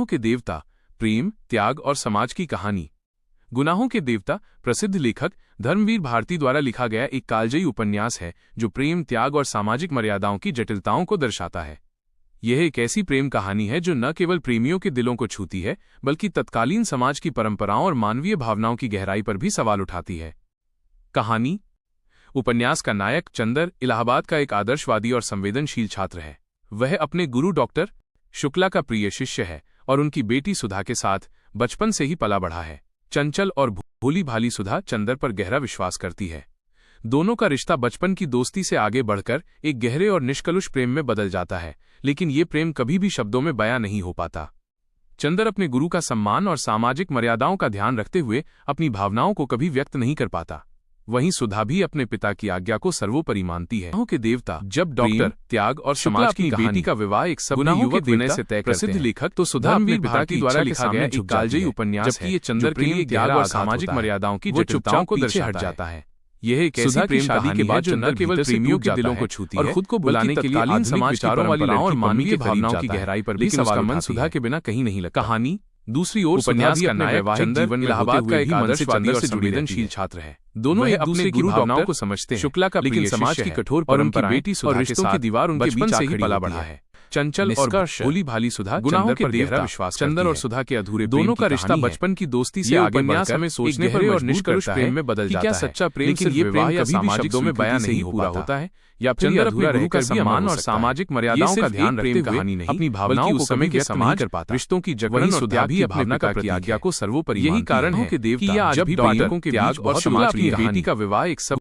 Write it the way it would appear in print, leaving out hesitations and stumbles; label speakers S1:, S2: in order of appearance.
S1: गुनाहों के देवता, प्रेम, त्याग और समाज की कहानी। गुनाहों के देवता प्रसिद्ध लेखक धर्मवीर भारती द्वारा लिखा गया एक कालजयी उपन्यास है जो प्रेम, त्याग और सामाजिक मर्यादाओं की जटिलताओं को दर्शाता है। यह एक ऐसी प्रेम कहानी है जो न केवल प्रेमियों के दिलों को छूती है बल्कि तत्कालीन समाज की परंपराओं और मानवीय भावनाओं की गहराई पर भी सवाल उठाती है। कहानी। उपन्यास का नायक चंदर इलाहाबाद का एक आदर्शवादी और संवेदनशील छात्र है। वह अपने गुरु डॉक्टर शुक्ला का प्रिय शिष्य है और उनकी बेटी सुधा के साथ बचपन से ही पला बढ़ा है। चंचल और भोली भाली सुधा चंदर पर गहरा विश्वास करती है। दोनों का रिश्ता बचपन की दोस्ती से आगे बढ़कर एक गहरे और निष्कलुष प्रेम में बदल जाता है, लेकिन ये प्रेम कभी भी शब्दों में बयां नहीं हो पाता। चंदर अपने गुरु का सम्मान और सामाजिक मर्यादाओं का ध्यान रखते हुए अपनी भावनाओं को कभी व्यक्त नहीं कर पाता। वहीं सुधा भी अपने पिता की आज्ञा को सर्वोपरि मानती है। गुनाहों के देवता। जब डॉक्टर, त्याग और समाज की बेटी का विवाह एक सभ्य युवक विनय से तय प्रसिद्ध लेखक तो सुधा अपने पिता की द्वारा लिखा गया एक कालजयी उपन्यास है, चंदर के लिए त्याग और सामाजिक मर्यादाओं की जटिलताओं को पीछे हट जाता है। यह एक ऐसी प्रेम कहानी के बाद जो न केवल प्रेमियों के दिलों को छूती है और खुद को बुलाने के लिए तत्कालीन समाज विचारों वाली और मानवीय भावनाओं की गहराई पर भी सवाल मन सुधा के बिना कहीं नहीं लगता। कहानी। दूसरी ओर उपन्यास का नायक चंदर इलाहाबाद का एक आदर्शवादी और संवेदनशील छात्र है। दोनों एक दूसरे की भावनाओं को समझते हैं, शुक्ला का लेकिन समाज की कठोर परंपराएं बेटी और रिश्तों की दीवार उनके बीच से ही पला बढ़ा है। चंचल और भोली भाली सुधा गुनाहों के गहरा विश्वास चंदर और सुधा के अधूरे दोनों का रिश्ता बचपन की दोस्ती से आगे बढ़कर हमें सोचने पर और निष्कलुष प्रेम में बदल जाता है। क्या सच्चा प्रेम लेकिन ये प्रेम या सामाजिक शब्दों में बयां नहीं पूरा होता है या चंदर अपने गुरु का सम्मान और सामाजिक मर्यादाओं का ध्यान रखते हुए अपनी भावनाओं को समय के समाज कर पाता। रिश्तों की जगह सुधा भी अपनी भावना की आज्ञा को सर्वोपरि यही कारण है कि देवता जब भी बालकों के त्याग और समाज की बेटी का विवाह एक